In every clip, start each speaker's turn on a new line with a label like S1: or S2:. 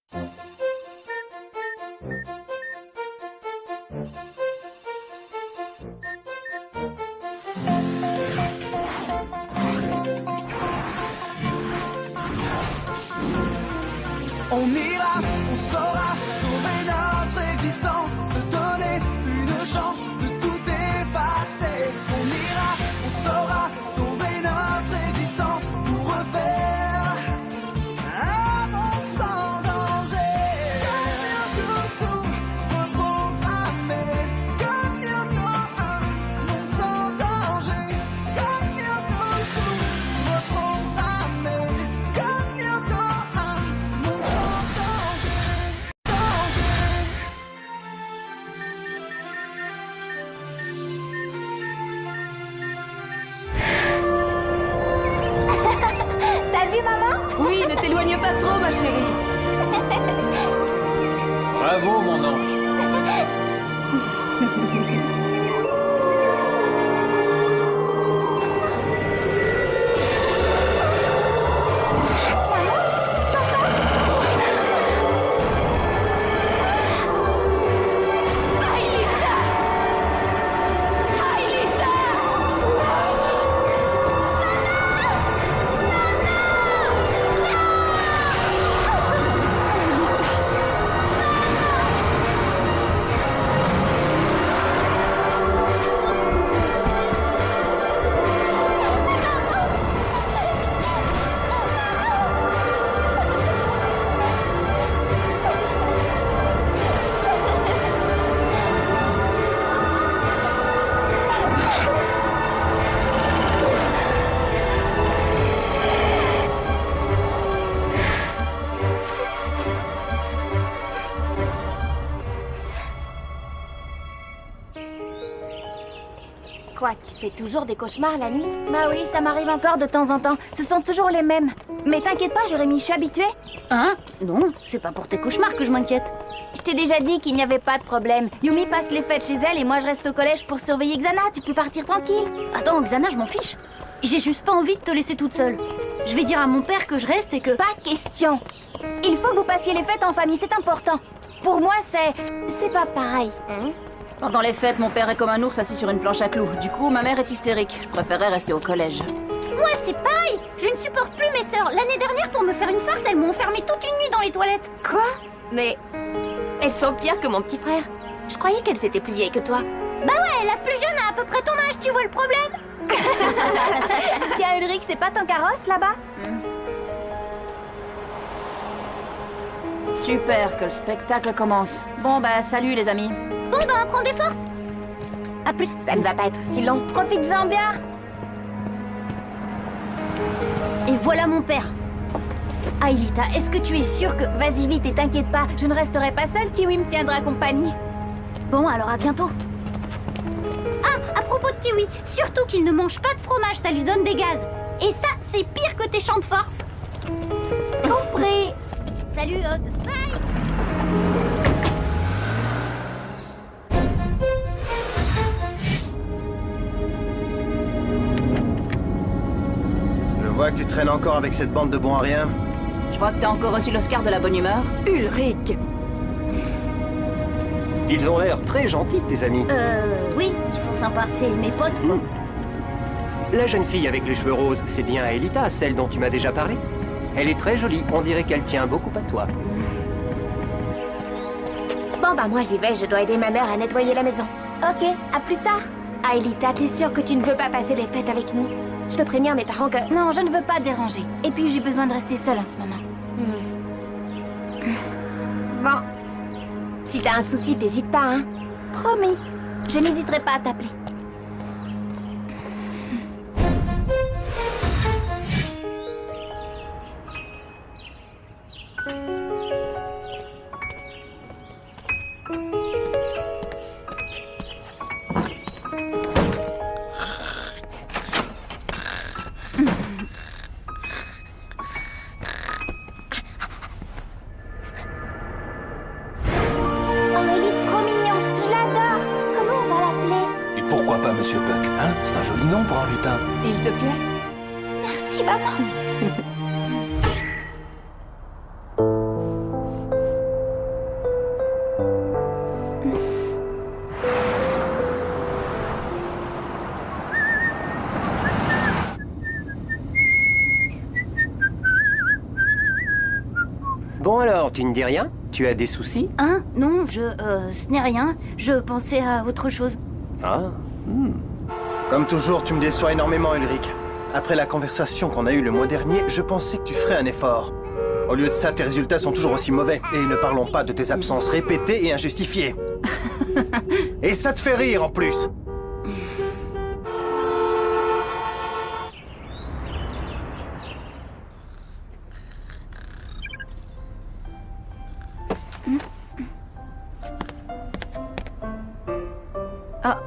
S1: On ira, on saura sauver notre existence, se donner une chance de tout effacer. On ira, on saura sauver notre existence pour refaire un monde sans danger. Tout reprogrammer, gagnons un monde sans danger. Gagnons tout reprogrammer, gagnons un monde sans
S2: T'as vu, maman?
S3: Oui, ne t'éloigne pas trop, ma chérie.
S4: Bravo, mon ange.
S2: Aïlita! Aïlita!
S5: Quoi, tu fais toujours des cauchemars la nuit? Bah oui, ça m'arrive encore de temps en temps. Ce sont toujours les mêmes. Mais t'inquiète pas, Jérémy, je suis habituée.
S3: Hein? Non, c'est pas pour tes cauchemars que je m'inquiète.
S5: Je t'ai déjà dit qu'il n'y avait pas de problème. Yumi passe les fêtes chez elle et moi je reste au collège pour surveiller Xana. Tu peux partir tranquille.
S3: Attends, Xana, je m'en fiche. J'ai juste pas envie de te laisser toute seule. Je vais dire à mon père que je reste et que...
S5: Pas question. Il faut que vous passiez les fêtes en famille, c'est important. Pour moi, c'est pas pareil.
S3: Pendant les fêtes, mon père est comme un ours assis sur une planche à clous. Du coup, ma mère est hystérique. Je préférerais rester au collège.
S2: Moi, c'est pareil. Je ne supporte plus mes sœurs. L'année dernière, pour me faire une farce, elles m'ont enfermée toute une nuit dans les toilettes.
S5: Quoi? Mais elles sont pires que mon petit frère. Je croyais qu'elles étaient plus vieilles que toi.
S2: Bah ouais, la plus jeune a à peu près ton âge, tu vois le problème?
S5: Tiens, Ulrich, c'est pas ton carrosse là-bas?
S3: Super, que le spectacle commence. Bon, bah, salut les amis.
S2: Bon, bah, prends des forces.
S5: À plus, ça ne va pas être si long. Profites-en bien.
S3: Et voilà mon père. Aïlita, est-ce que tu es sûre que...
S5: Vas-y vite et t'inquiète pas, je ne resterai pas seule, Kiwi me tiendra compagnie.
S3: Bon, alors à bientôt.
S2: Ah, à propos de Kiwi, surtout qu'il ne mange pas de fromage, ça lui donne des gaz. Et ça, c'est pire que tes chants de force.
S5: Compris.
S2: Salut, Aude. Bye.
S6: Je vois que tu traînes encore avec cette bande de bons à rien.
S3: Je vois que t'as encore reçu l'Oscar de la bonne humeur.
S5: Ulrich.
S4: Ils ont l'air très gentils, tes amis.
S2: Oui, ils sont sympas, c'est mes potes.
S4: La jeune fille avec les cheveux roses, c'est bien Aelita, celle dont tu m'as déjà parlé? Elle est très jolie, on dirait qu'elle tient beaucoup à toi.
S5: Bon bah moi j'y vais, je dois aider ma mère à nettoyer la maison. Ok, à plus tard. Aelita, t'es sûre que tu ne veux pas passer les fêtes avec nous? Je peux prévenir mes parents que... Non, je ne veux pas déranger. Et puis j'ai besoin de rester seule en ce moment. Bon. Si t'as un souci, t'hésites pas, hein? Promis. Je n'hésiterai pas à t'appeler.
S7: Pourquoi pas Monsieur Puck, hein? C'est un joli nom pour un lutin.
S5: Il te plaît? Merci, maman.
S4: Bon alors, tu ne dis rien? Tu as des soucis?
S2: Hein? Non, ce n'est rien. Je pensais à autre chose.
S4: Ah,
S6: Comme toujours, tu me déçois énormément, Ulrich. Après la conversation qu'on a eue le mois dernier, je pensais que tu ferais un effort. Au lieu de ça, tes résultats sont toujours aussi mauvais. Et ne parlons pas de tes absences répétées et injustifiées. Et ça te fait rire en plus.
S3: Ah.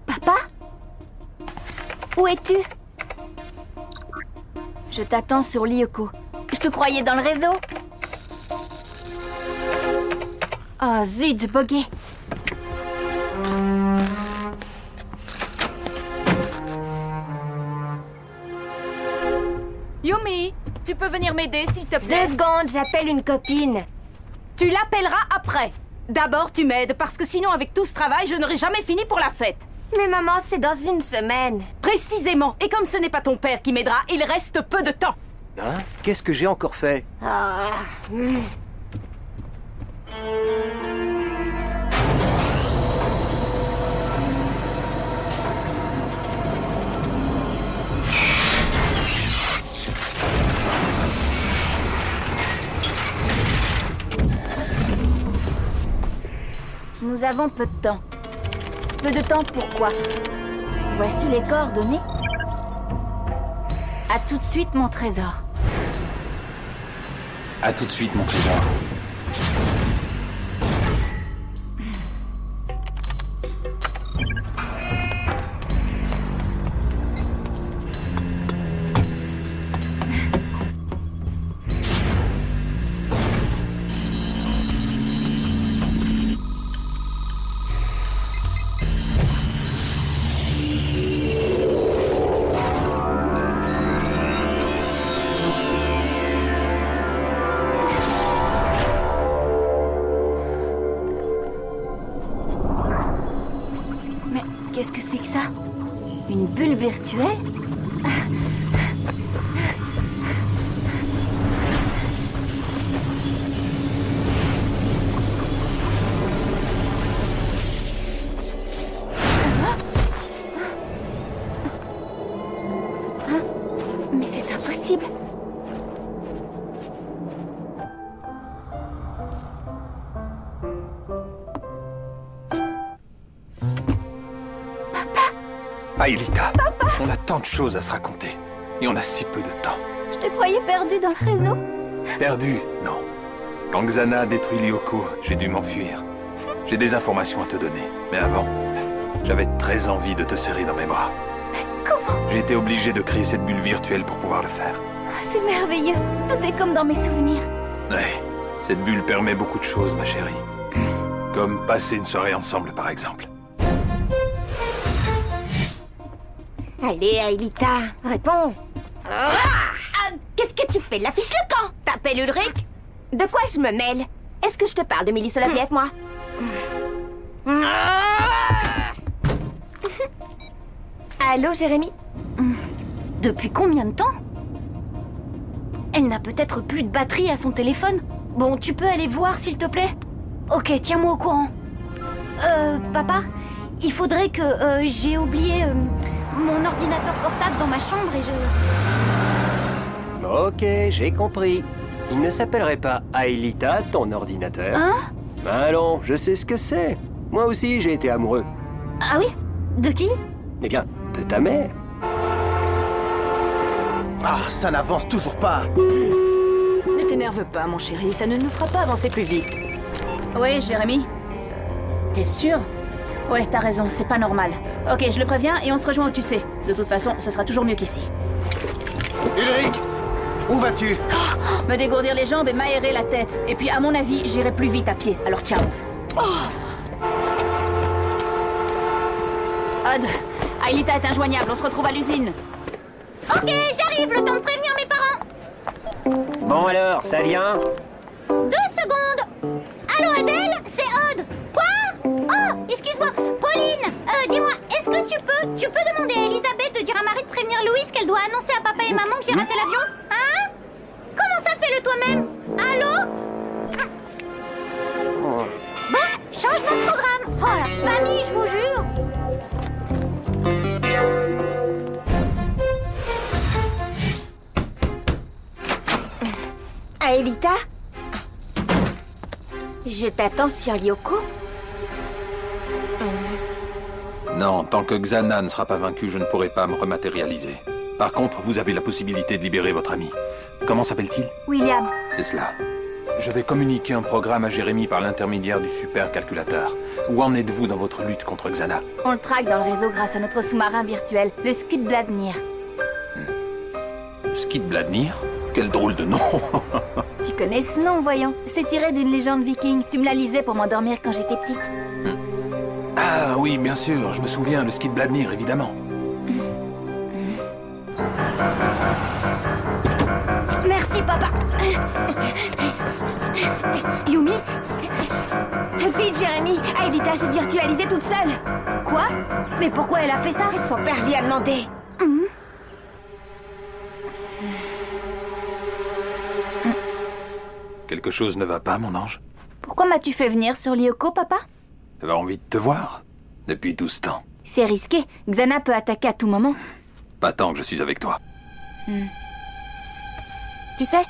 S5: Papa? Où es-tu? Je t'attends sur Lyoko. Je te croyais dans le réseau. Oh zut, Bogey.
S8: Yumi, tu peux venir m'aider, s'il te plaît?
S5: 2 secondes, j'appelle une copine.
S8: Tu l'appelleras après. D'abord, tu m'aides, parce que sinon, avec tout ce travail, je n'aurai jamais fini pour la fête.
S5: Mais maman, c'est dans 1 semaine.
S8: Précisément. Et comme ce n'est pas ton père qui m'aidera, il reste peu de temps.
S4: hein? Qu'est-ce que j'ai encore fait?
S5: Nous avons peu de temps. Peu de temps pourquoi? Voici les coordonnées. À tout de suite, mon trésor.
S7: À tout de suite, mon trésor.
S2: Mais qu'est-ce que c'est que ça? Une bulle virtuelle? Mais c'est impossible.
S7: Aelita, on a tant de choses à se raconter. Et on a si peu de temps.
S5: Je te croyais perdu dans le réseau.
S7: Perdu? Non. Quand Xana a détruit Lyoko, j'ai dû m'enfuir. J'ai des informations à te donner. Mais avant, j'avais très envie de te serrer dans mes bras.
S5: Comment?
S7: J'ai été obligé de créer cette bulle virtuelle pour pouvoir le faire.
S5: C'est merveilleux. Tout est comme dans mes souvenirs.
S7: Ouais, cette bulle permet beaucoup de choses, ma chérie. Comme passer une soirée ensemble, par exemple.
S5: Allez, Aelita, réponds. Qu'est-ce que tu fais? L'affiche le camp.
S8: T'appelles Ulrich?
S5: De quoi je me mêle? Est-ce que je te parle de Millie Soloviev, moi? Allô, Jérémy?
S2: Depuis combien de temps? Elle n'a peut-être plus de batterie à son téléphone. Bon, tu peux aller voir, s'il te plaît? Ok, tiens-moi au courant. Papa, il faudrait que j'ai oublié mon ordinateur portable dans ma chambre et je...
S4: Ok, j'ai compris. Il ne s'appellerait pas Aelita, ton ordinateur.
S2: Hein?
S4: Ben allons, je sais ce que c'est. Moi aussi, j'ai été amoureux.
S2: Ah oui? De qui?
S4: Eh bien, de ta mère.
S6: Ah, ça n'avance toujours pas.
S8: Ne t'énerve pas, mon chéri, ça ne nous fera pas avancer plus vite.
S3: Oui, Jérémy? T'es sûr? Ouais, t'as raison, c'est pas normal. Ok, je le préviens et on se rejoint où tu sais. De toute façon, ce sera toujours mieux qu'ici.
S6: Ulrich, où vas-tu?
S3: Me dégourdir les jambes et m'aérer la tête. Et puis, à mon avis, j'irai plus vite à pied. Alors, ciao. Odd, Aelita est injoignable, on se retrouve à l'usine.
S2: Ok, j'arrive, le temps de prévenir mes parents.
S4: Bon alors, ça vient?
S5: 2 secondes. Allô Adèle, c'est Aude. Quoi? Oh, excuse-moi. Pauline, dis-moi, est-ce que tu peux demander à Elisabeth de dire à Marie de prévenir Louise qu'elle doit annoncer à papa et maman que j'ai raté l'avion? Hein? Comment ça, fais-le toi-même? Allô? Bon, changement de programme. Oh la famille, je vous jure. Aelita? Je t'attends sur Lyoko.
S7: Non, tant que Xana ne sera pas vaincue, je ne pourrai pas me rematérialiser. Par contre, vous avez la possibilité de libérer votre ami. Comment s'appelle-t-il?
S3: William,
S7: C'est cela. Je vais communiquer un programme à Jérémy par l'intermédiaire du supercalculateur. Où en êtes-vous dans votre lutte contre Xana?
S3: on le traque dans le réseau grâce à notre sous-marin virtuel, le Skidbladnir.
S7: Skidbladnir? Quel drôle de nom.
S3: Tu connais ce nom, voyons? C'est tiré d'une légende viking. Tu me la lisais pour m'endormir quand j'étais petite.
S7: Ah oui, bien sûr, je me souviens, le Skidbladnir, évidemment.
S2: Merci, papa. Yumi?
S5: Vite, Jérémy, Aelita s'est virtualisée toute seule.
S2: Quoi? Mais pourquoi elle a fait ça?
S5: Son père lui a demandé.
S7: Quelque chose ne va pas, mon ange?
S3: Pourquoi m'as-tu fait venir sur Lyoko, papa?
S7: J'avais envie de te voir. Depuis tout ce temps.
S3: C'est risqué. Xana peut attaquer à tout moment.
S7: Pas tant que je suis avec toi.
S3: Tu sais,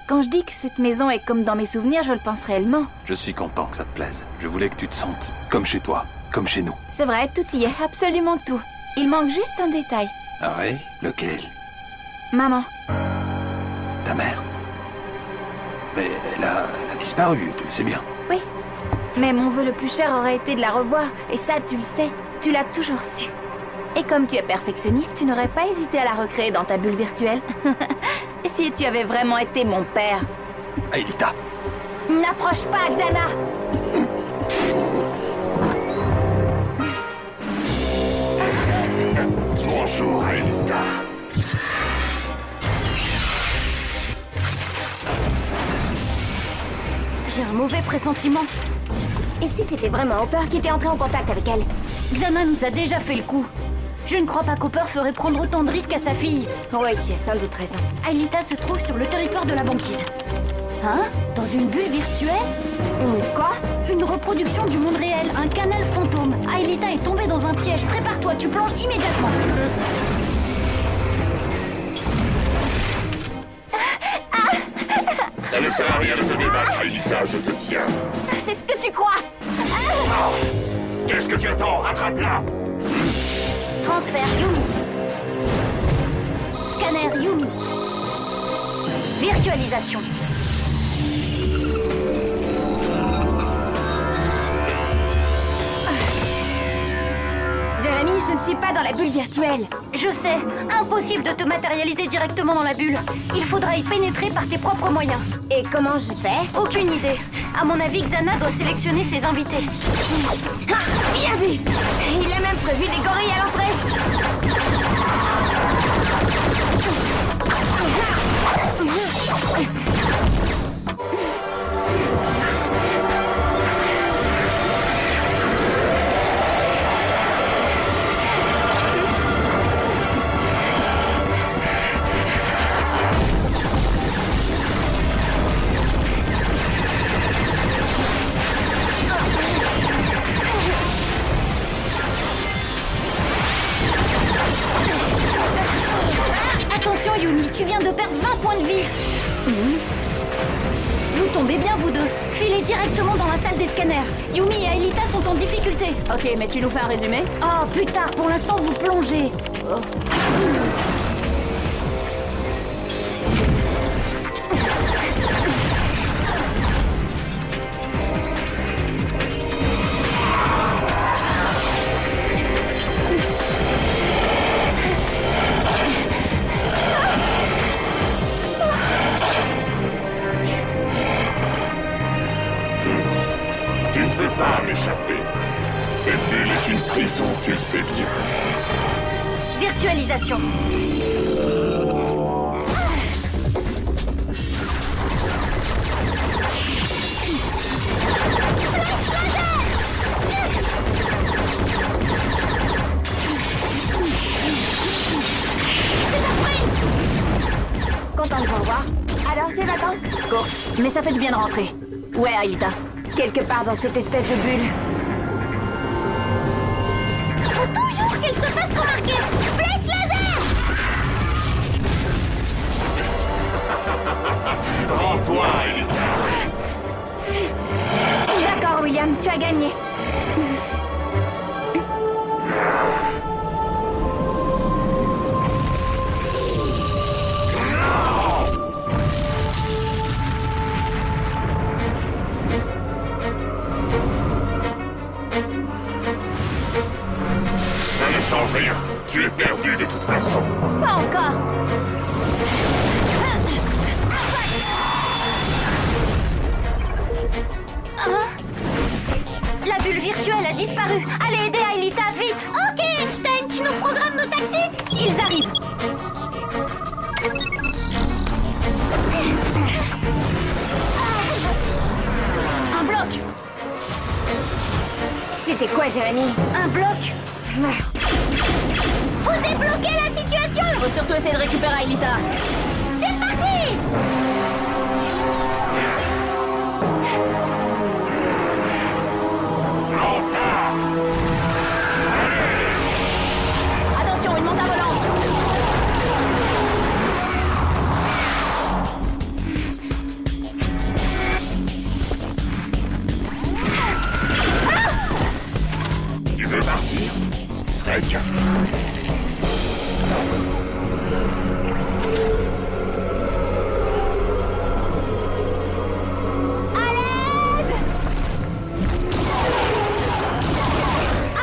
S3: quand je dis que cette maison est comme dans mes souvenirs, je le pense réellement.
S7: Je suis content que ça te plaise. Je voulais que tu te sentes comme chez toi, comme chez nous.
S3: C'est vrai, tout y est, absolument tout. Il manque juste un détail.
S7: Ah oui? Lequel?
S3: Maman.
S7: Ta mère? Mais elle a disparu, tu le sais bien.
S3: Oui. Mais mon vœu le plus cher aurait été de la revoir, et ça, tu le sais, tu l'as toujours su. Et comme tu es perfectionniste, tu n'aurais pas hésité à la recréer dans ta bulle virtuelle. Si tu avais vraiment été mon père.
S7: Aelita!
S3: N'approche pas, Xana!
S7: Bonjour, Aelita.
S2: J'ai un mauvais pressentiment.
S5: Et si c'était vraiment Hopper qui était entré en contact avec elle?
S2: Xana nous a déjà fait le coup. Je ne crois pas qu'Hopper ferait prendre autant de risques à sa fille.
S5: Oui, tu as sans doute raison.
S2: Aelita se trouve sur le territoire de la banquise. Hein? Dans une bulle virtuelle?
S5: Quoi?
S2: Une reproduction du monde réel, un canal fantôme. Aelita est tombée dans un piège. Prépare-toi, tu plonges immédiatement.
S9: Ça ne sert à rien de te débattre, Aelita, je te tiens.
S5: C'est ce que tu crois?
S9: Qu'est-ce que tu attends? Rattrape-la!
S2: Transfert Yumi. Scanner Yumi. Virtualisation.
S5: Jérémy, je ne suis pas dans la bulle virtuelle.
S2: Je sais, impossible de te matérialiser directement dans la bulle. Il faudra y pénétrer par tes propres moyens.
S5: Et comment je fais?
S2: Aucune idée. À mon avis, Xana doit sélectionner ses invités.
S5: Ah, bien vu! Il a même prévu des gorilles à l'entrée.
S2: Attention Yumi, tu viens de perdre 20 points de vie. Vous tombez bien vous deux. Filez directement dans la salle des scanners. Yumi et Aelita sont en difficulté.
S3: Ok, mais tu nous fais un résumé?
S2: Oh, plus tard, pour l'instant vous plongez.
S9: Tu ne peux pas m'échapper. Cette bulle est une prison, tu le sais bien.
S2: Virtualisation.
S5: ces vacances?
S8: Courte, mais ça fait du bien de rentrer. Ouais, Aelita.
S5: Quelque part dans cette espèce de bulle.
S2: Faut toujours qu'elle se fasse remarquer. Flèche laser!
S9: Rends-toi, Aelita.
S5: D'accord, William, tu as gagné.
S9: Ça ne change rien. Tu es perdu de toute façon.
S3: Pas encore.
S2: La bulle virtuelle a disparu. Allez aider Aelita, vite. Ok, Einstein, tu nous programmes nos taxis?
S3: Ils arrivent.
S8: Un bloc.
S5: C'était quoi, Jérémy?
S2: Un bloc. Faut débloquer la situation.
S8: Faut surtout essayer de récupérer Aelita.
S2: C'est parti.
S8: Attention, une montagne volante.
S9: Tu veux partir? Très bien.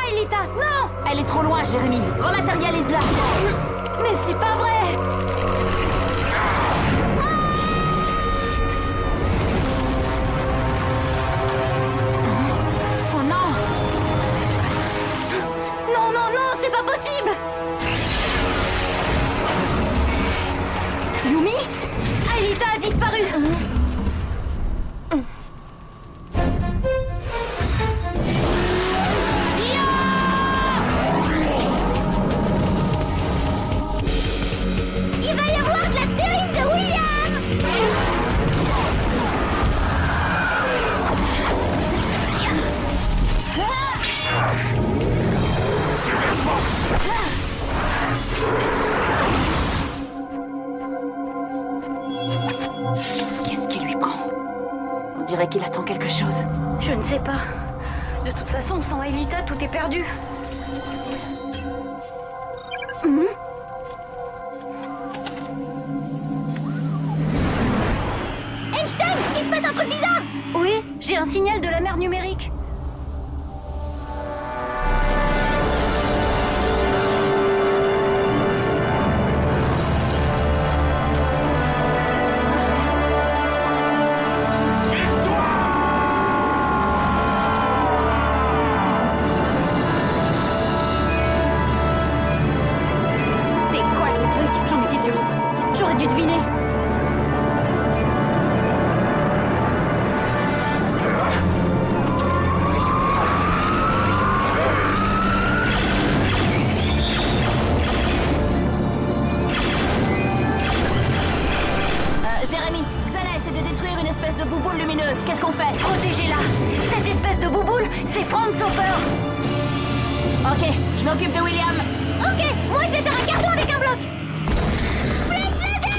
S2: Aelita, non.
S8: Elle est trop loin, Jérémy. Rematérialise-la.
S2: Mais c'est pas vrai.
S8: Oh non.
S2: Non, non, non, c'est pas possible.
S8: Yumi?
S2: Aelita a disparu. Il va y avoir de la terrine de William.
S8: Qu'est-ce qui lui prend? On dirait qu'il attend quelque chose.
S2: Je ne sais pas. De toute façon, sans Aelita, tout est perdu. Einstein, il se passe un truc bizarre. Oui, j'ai un signal de la mer numérique.
S5: C'est quoi ce truc?
S8: J'en étais sûre. J'aurais dû deviner. Jérémy, Xana essaie de détruire une espèce de bouboule lumineuse. Qu'est-ce qu'on fait?
S2: Protégez-la. Cette espèce de bouboule, c'est Franz Hopper.
S8: Ok, je m'occupe de William.
S2: Ok, moi je vais faire un carton avec un bloc. Flèche laser.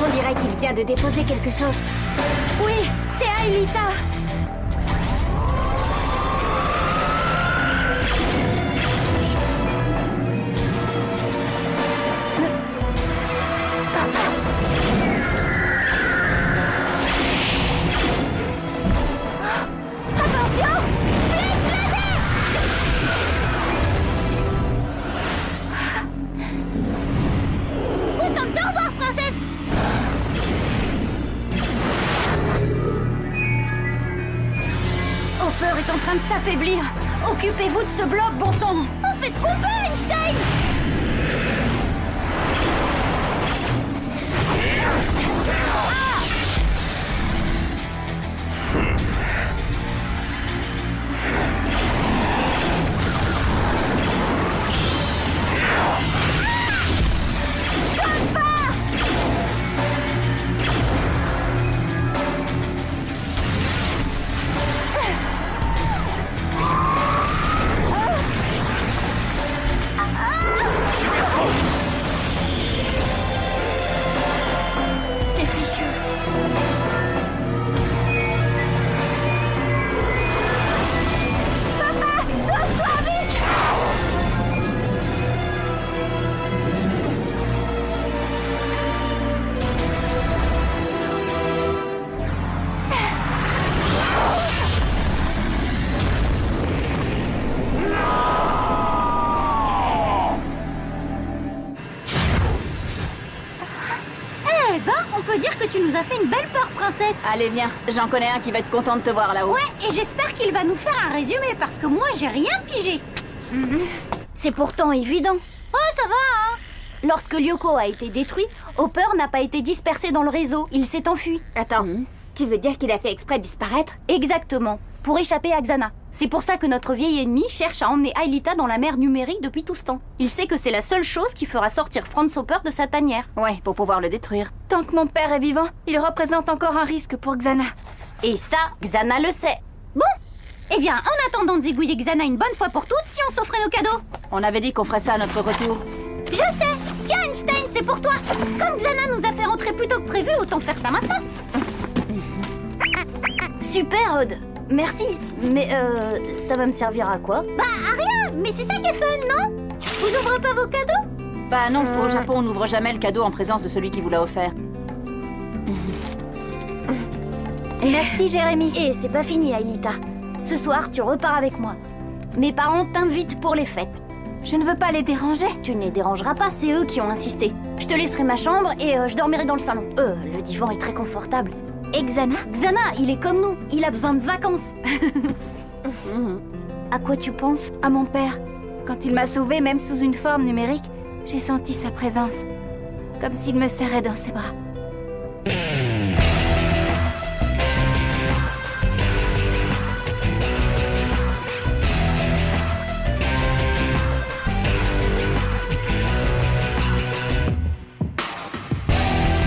S5: On dirait qu'il vient de déposer quelque chose.
S2: Oui, c'est Aelita. Attention, flèche laser. Content de te revoir, princesse. Hopper est en train de s'affaiblir. Occupez-vous de ce bloc, bon sang. On fait ce qu'on peut, Einstein. Eh ben, on peut dire que tu nous as fait une belle peur, princesse.
S3: Allez, viens. J'en connais un qui va être content de te voir là-haut.
S2: Ouais, et j'espère qu'il va nous faire un résumé, parce que moi, j'ai rien pigé. C'est pourtant évident. Oh, ça va, hein. Lorsque Lyoko a été détruit, Hopper n'a pas été dispersé dans le réseau. Il s'est enfui.
S5: Attends, tu veux dire qu'il a fait exprès de disparaître?
S2: Exactement, pour échapper à Xana. C'est pour ça que notre vieil ennemi cherche à emmener Aelita dans la mer numérique depuis tout ce temps. Il sait que c'est la seule chose qui fera sortir Franz Hopper de sa tanière.
S3: Ouais, pour pouvoir le détruire. Tant que mon père est vivant, il représente encore un risque pour Xana.
S2: Et ça, Xana le sait. Bon, eh bien, en attendant de zigouiller Xana une bonne fois pour toutes, si on s'offrait nos cadeaux.
S3: On avait dit qu'on ferait ça à notre retour.
S2: Je sais. Tiens, Einstein, c'est pour toi. Comme Xana nous a fait rentrer plus tôt que prévu, autant faire ça maintenant. Super, Odd. Merci, mais ça va me servir à quoi? Bah, à rien, mais c'est ça qui est fun, non? Vous ouvrez pas vos cadeaux?
S3: Bah non, au Japon, on n'ouvre jamais le cadeau en présence de celui qui vous l'a offert.
S2: Merci, Jérémy. Et c'est pas fini, Aelita. Ce soir, tu repars avec moi. Mes parents t'invitent pour les fêtes.
S3: Je ne veux pas les déranger.
S2: Tu ne les dérangeras pas, c'est eux qui ont insisté. Je te laisserai ma chambre et je dormirai dans le salon. Le divan est très confortable.
S3: Et Xana?
S2: Xana, il est comme nous, il a besoin de vacances. À quoi tu penses?
S3: À mon père. Quand il m'a sauvée, même sous une forme numérique, j'ai senti sa présence. Comme s'il me serrait dans ses bras.